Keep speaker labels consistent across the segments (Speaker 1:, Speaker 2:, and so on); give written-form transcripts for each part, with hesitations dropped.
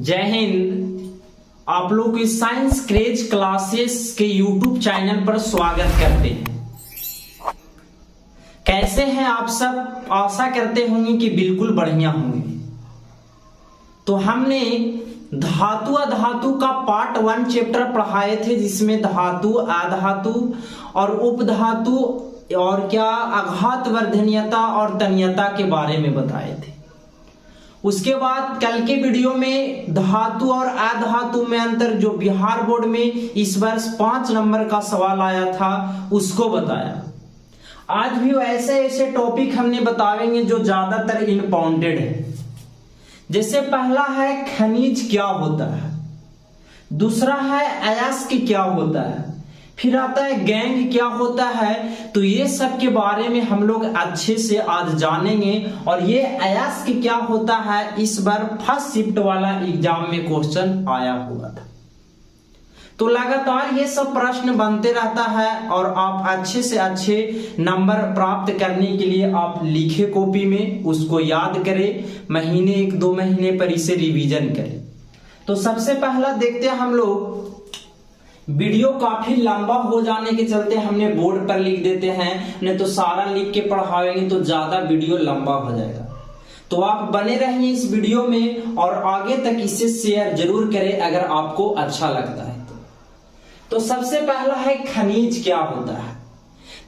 Speaker 1: जय हिंद। आप लोग की साइंस क्रेज क्लासेस के यूट्यूब चैनल पर स्वागत करते हैं। कैसे हैं आप सब? आशा करते होंगे कि बिल्कुल बढ़िया होंगे। तो हमने धातु अधातु का पार्ट 1 चैप्टर पढ़ाए थे, जिसमें धातु, अधातु और उपधातु और क्या आघात वर्धनीयता और तन्यता के बारे में बताए थे। उसके बाद कल के वीडियो में धातु और अधातु में अंतर, जो बिहार बोर्ड में इस वर्ष 5 नंबर का सवाल आया था, उसको बताया। आज भी ऐसे ऐसे टॉपिक हमने बताएंगे जो ज्यादातर इम्पोर्टेंट है। जैसे पहला है खनिज क्या होता है, दूसरा है अयस्क क्या होता है, फिर आता है गैंग क्या होता है। तो ये सब के बारे में हम लोग अच्छे से आज जानेंगे। और ये अयस्क क्या होता है, इस बार फर्स्ट शिफ्ट वाला एग्जाम में क्वेश्चन आया हुआ था। तो लगातार ये सब प्रश्न बनते रहता है और आप अच्छे से अच्छे नंबर प्राप्त करने के लिए आप लिखे कॉपी में, उसको याद करें, महीने 1-2 महीने पर इसे रिवीजन करें। तो सबसे पहला देखते हैं हम लोग। वीडियो काफी लंबा हो जाने के चलते हमने बोर्ड पर लिख देते हैं, नहीं तो सारा लिख के पढ़ाएंगे तो ज्यादा वीडियो लंबा हो जाएगा। तो आप बने रहिए इस वीडियो में और आगे तक इसे शेयर जरूर करें अगर आपको अच्छा लगता है तो सबसे पहला है खनिज क्या होता है।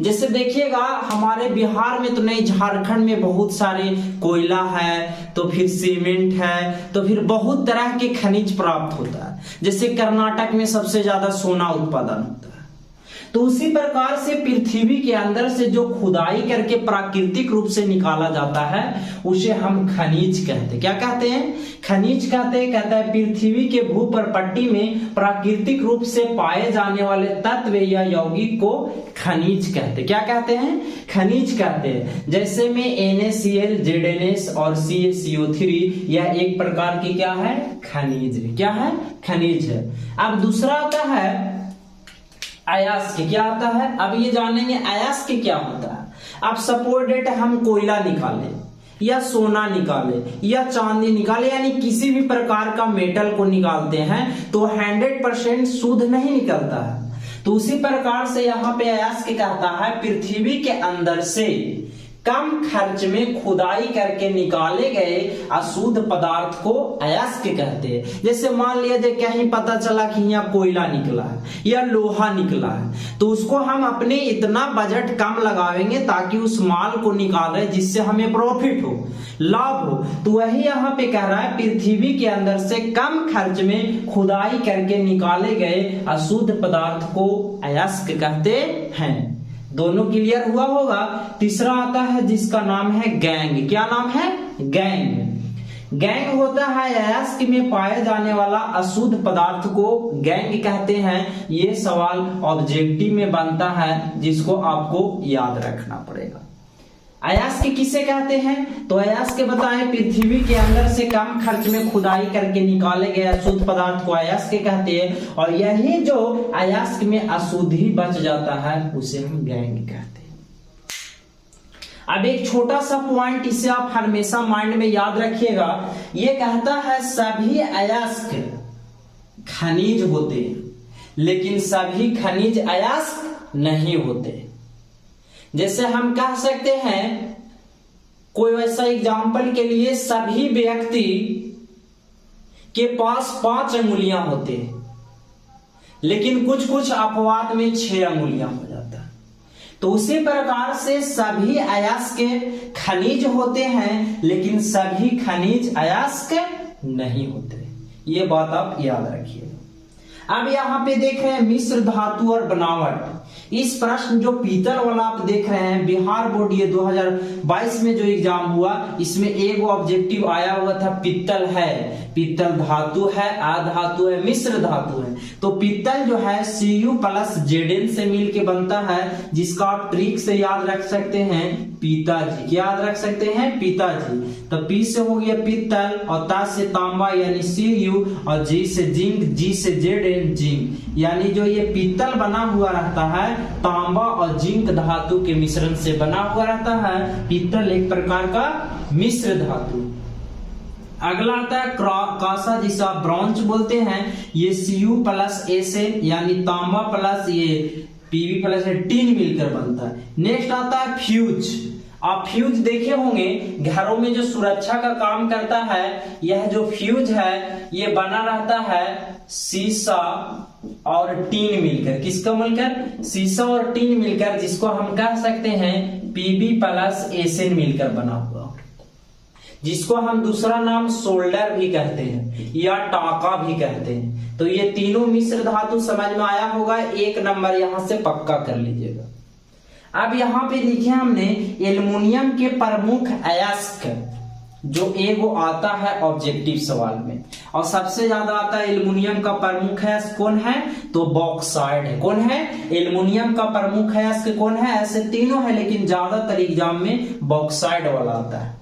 Speaker 1: जैसे देखिएगा, हमारे बिहार में तो नहीं, झारखंड में बहुत सारे कोयला है, तो फिर सीमेंट है, तो फिर बहुत तरह के खनिज प्राप्त होता है। जैसे कर्नाटक में सबसे ज्यादा सोना उत्पादन होता है। तो उसी प्रकार से पृथ्वी के अंदर से जो खुदाई करके प्राकृतिक रूप से निकाला जाता है, उसे हम खनिज कहते हैं। क्या कहते हैं? खनिज कहते हैं। कहता है पृथ्वी के भूपटपट्टी में प्राकृतिक रूप से पाए जाने वाले तत्व या यौगिक को खनिज कहते हैं। क्या कहते हैं? खनिज कहते हैं। जैसे में NaCl, ZnS और CaCO3 यह एक प्रकार की क्या है? खनिज। क्या है? खनिज है। अब दूसरा आता है अयस्क। क्या आता है? अब ये जानेंगे अयस्क क्या होता है। अब सपोज डेट हम कोयला निकाले या सोना निकाले या चांदी निकाले, यानी किसी भी प्रकार का मेटल को निकालते हैं तो 100% शुद्ध नहीं निकलता है। तो उसी प्रकार से यहाँ पे अयस्क कहता है पृथ्वी के अंदर से कम खर्च में खुदाई करके निकाले गए अशुद्ध पदार्थ को अयस्क कहते हैं। जैसे मान लिया जाए कहीं पता चला कि यहाँ कोयला निकला है या लोहा निकला है, तो उसको हम अपने इतना बजट कम लगाएंगे ताकि उस माल को निकाले जिससे हमें प्रॉफिट हो, लाभ हो। तो वही यहाँ पे कह रहा है पृथ्वी के अंदर से कम खर्च में खुदाई करके निकाले गए अशुद्ध पदार्थ को अयस्क कहते हैं। दोनों क्लियर हुआ होगा। तीसरा आता है जिसका नाम है गैंग। क्या नाम है? गैंग। गैंग होता है अयस्क में पाए जाने वाला अशुद्ध पदार्थ को गैंग कहते हैं। ये सवाल ऑब्जेक्टिव में बनता है, जिसको आपको याद रखना पड़ेगा। अयस्क किसे कहते हैं? तो अयस्क बताएं पृथ्वी के अंदर से कम खर्च में खुदाई करके निकाले गए अशुद्ध पदार्थ को अयस्क कहते हैं। और यही जो अयस्क में अशुद्धि बच जाता है उसे हम गैंग कहते हैं। अब एक छोटा सा पॉइंट, इसे आप हमेशा माइंड में याद रखिएगा। ये कहता है सभी अयस्क खनिज होते हैं, लेकिन सभी खनिज अयस्क नहीं होते। जैसे हम कह सकते हैं, कोई वैसा एग्जाम्पल के लिए, सभी व्यक्ति के पास 5 अंगुलियां होते हैं, लेकिन कुछ कुछ अपवाद में 6 अंगुलियां हो जाता है। तो उसी प्रकार से सभी अयस्क खनिज होते हैं, लेकिन सभी खनिज अयस्क नहीं होते। ये बात आप याद रखिए। अब यहाँ पे देख रहे हैं मिश्र धातु और बनावट। इस प्रश्न जो पीतल वाला आप देख रहे हैं, बिहार बोर्ड ये 2022 में जो एग्जाम हुआ, इसमें एक ऑब्जेक्टिव आया हुआ था पित्तल है, पित्तल धातु है, अधातु है, मिश्र धातु है। तो पित्तल जो है Cu+Zn से मिलके बनता है, जिसका आप ट्रिक से याद रख सकते हैं पिताजी। क्या याद रख सकते हैं? पिताजी। तो P से हो गया पित्तल, और ता से तांबा यानी Cu, और G से जिंक, G से Zn जिंक। यानी जो ये पित्तल बना हुआ रहता है तांबा और जिंक धातु के मिश्रण से बना हुआ रहता है। पित्तल एक प्रकार का मिश्र धातु। अगला आता है कांसा, जिसे आप ब्रॉन्ज बोलते हैं। ये Cu प्लस Sn यानी तांबा प्लस ये Pb प्लस टिन मिलकर बनता है। नेक्स्ट आता है फ्यूज। आप फ्यूज देखे होंगे, घरों में जो सुरक्षा का काम करता है, यह जो फ्यूज है ये बना रहता है शीशा और टीन मिलकर। किसका मिलकर? शीशा और टीन मिलकर, जिसको हम कह सकते हैं Pb प्लस Sn मिलकर बना हुआ, जिसको हम दूसरा नाम सोल्डर भी कहते हैं या टाका भी कहते हैं। तो ये तीनों मिश्र धातु समझ में आया होगा, 1 नंबर यहां से पक्का कर लीजिएगा। अब यहाँ पे लिखे हमने एल्युमिनियम के प्रमुख अयस्क, जो एगो आता है ऑब्जेक्टिव सवाल में, और सबसे ज्यादा आता है एल्युमिनियम का प्रमुख अयस्क कौन है? तो बॉक्साइड है। कौन है? एल्युमिनियम का प्रमुख अयस्क कौन है? ऐसे तीनों है, लेकिन ज्यादातर एग्जाम में बॉक्साइड वाला आता है।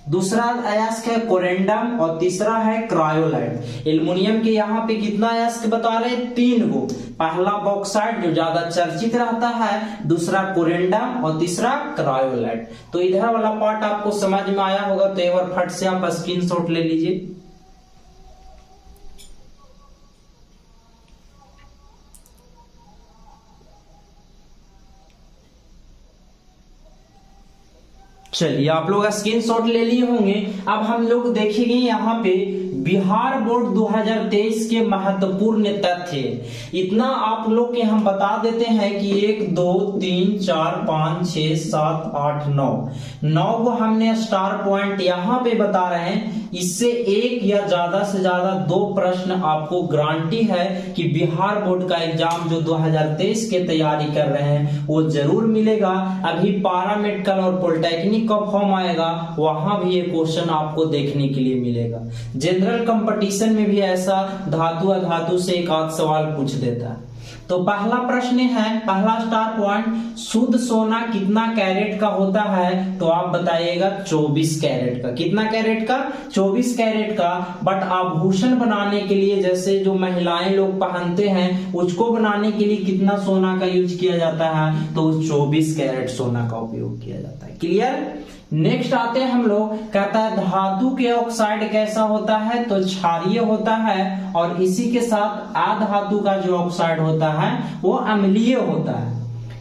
Speaker 1: दूसरा अयस्क है कोरेंडम और तीसरा है क्रायोलाइट। एल्युमिनियम के यहाँ पे कितना अयस्क बता रहे हैं? 3 गो। पहला बॉक्साइट जो ज्यादा चर्चित रहता है, दूसरा कोरेंडम और तीसरा क्रायोलाइट। तो इधर वाला पार्ट आपको समझ में आया होगा, तो एक बार फट से आप स्क्रीनशॉट ले लीजिए। चलिए, आप लोग स्क्रीनशॉट ले लिए होंगे। अब हम लोग देखेंगे यहाँ पे बिहार बोर्ड 2023 के महत्वपूर्ण तथ्य। इतना आप लोग के हम बता देते हैं कि 1 2 3 4 5 6 7 8 9 को हमने स्टार पॉइंट यहाँ पे बता रहे हैं। इससे एक या ज्यादा से ज्यादा 2 प्रश्न आपको गारंटी है कि बिहार बोर्ड का एग्जाम जो 2023 के तैयारी कर रहे हैं वो जरूर मिलेगा। अभी पारा मेडिकल और पॉलिटेक्निक का फॉर्म आएगा, वहां भी ये क्वेश्चन आपको देखने के लिए मिलेगा। जनरल कंपटीशन में भी ऐसा धातु अधातु से एक आध सवाल पूछ देता है। तो पहला प्रश्न है, पहला स्टार पॉइंट, शुद्ध सोना कितना कैरेट का होता है? तो आप बताइएगा 24 कैरेट का। कितना कैरेट का? 24 कैरेट का। बट आभूषण बनाने के लिए, जैसे जो महिलाएं लोग पहनते हैं, उसको बनाने के लिए कितना सोना का यूज किया जाता है? तो 24 कैरेट सोना का उपयोग किया जाता है। क्लियर? नेक्स्ट आते हैं हम लोग, कहता है धातु के ऑक्साइड कैसा होता है? तो क्षारीय होता है, और इसी के साथ अधातु का जो ऑक्साइड होता है वो अम्लीय होता है।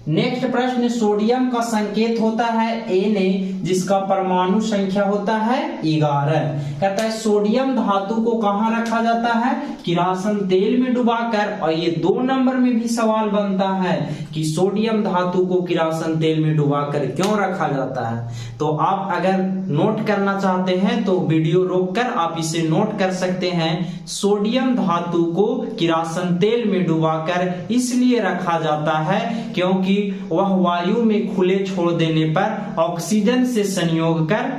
Speaker 1: नेक्स्ट प्रश्न, सोडियम का संकेत होता है Na, जिसका परमाणु संख्या होता है 11। कहता है सोडियम धातु को कहां रखा जाता है? किरासन तेल में डुबाकर। और ये 2 नंबर में भी सवाल बनता है कि सोडियम धातु को किरासन तेल में डुबाकर क्यों रखा जाता है। तो आप अगर नोट करना चाहते हैं तो वीडियो रोककर आप इसे नोट कर सकते हैं। सोडियम धातु को किरासन तेल में डुबाकर इसलिए रखा जाता है क्योंकि वह वायु में खुले छोड़ देने पर ऑक्सीजन से संयोग कर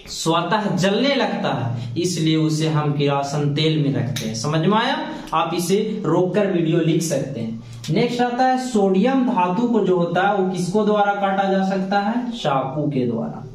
Speaker 1: स्वतः जलने लगता है, इसलिए उसे हम किरासन तेल में रखते हैं। समझ में आया? आप इसे रोककर वीडियो लिख सकते हैं। नेक्स्ट आता है सोडियम धातु को जो होता है वो किसको द्वारा काटा जा सकता है? चाकू के द्वारा।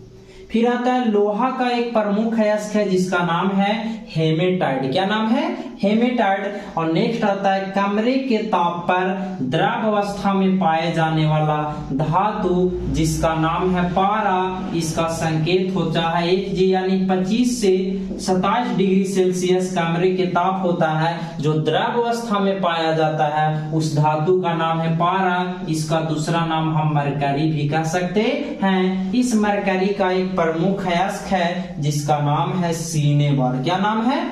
Speaker 1: फिर आता है लोहा का एक प्रमुख अयस्क है जिसका नाम है हेमेटाइट। क्या नाम है? हेमेटाइट। और नेक्स्ट आता है कमरे के ताप पर द्रव अवस्था में पाए जाने वाला धातु जिसका नाम है पारा। इसका संकेत होता है Hg, यानी 25 से 27 डिग्री सेल्सियस कमरे के ताप होता है। जो द्रव अवस्था में पाया जाता है उस धातु का नाम है पारा। इसका दूसरा नाम हम मरकरी भी कह सकते हैं। इस मरकरी का एक प्रमुख अयस्क है जिसका नाम है सीनेवार। क्या नाम है?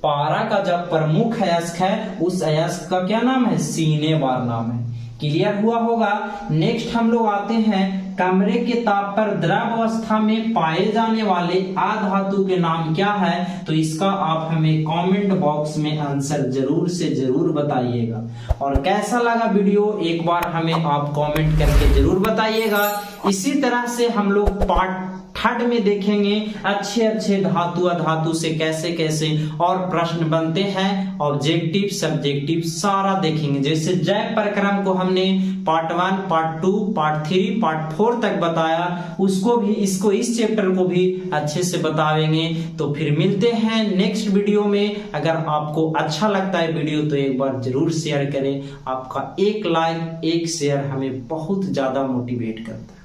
Speaker 1: पारा का जब प्रमुख अयस्क है उस अयस्क का क्या नाम है? सीनेवार नाम है। क्लियर हुआ होगा। नेक्स्ट हम लोग आते हैं कमरे के ताप पर द्रव अवस्था में पाए जाने वाले अधातु के नाम क्या है? तो इसका आप हमें कमेंट बॉक्स में आंसर जरूर से जरूर बताइएगा। और कैसा लगा वीडियो एक बार हमें आप कमेंट करके जरूर बताइएगा। इसी तरह से हम लोग पार्ट 3 में देखेंगे अच्छे अच्छे धातु अधातु से कैसे कैसे और प्रश्न बनते हैं, ऑब्जेक्टिव सब्जेक्टिव सारा देखेंगे। जैसे जैव प्रक्रम को हमने पार्ट 1 पार्ट 2 पार्ट 3 पार्ट 4 तक बताया, उसको भी इस चैप्टर को भी अच्छे से बताएंगे। तो फिर मिलते हैं नेक्स्ट वीडियो में। अगर आपको अच्छा लगता है वीडियो तो एक बार जरूर शेयर करें। आपका एक लाइक एक शेयर हमें बहुत ज्यादा मोटिवेट करता है।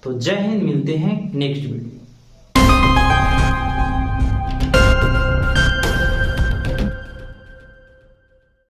Speaker 1: तो जय हिंद, मिलते हैं नेक्स्ट वीडियो।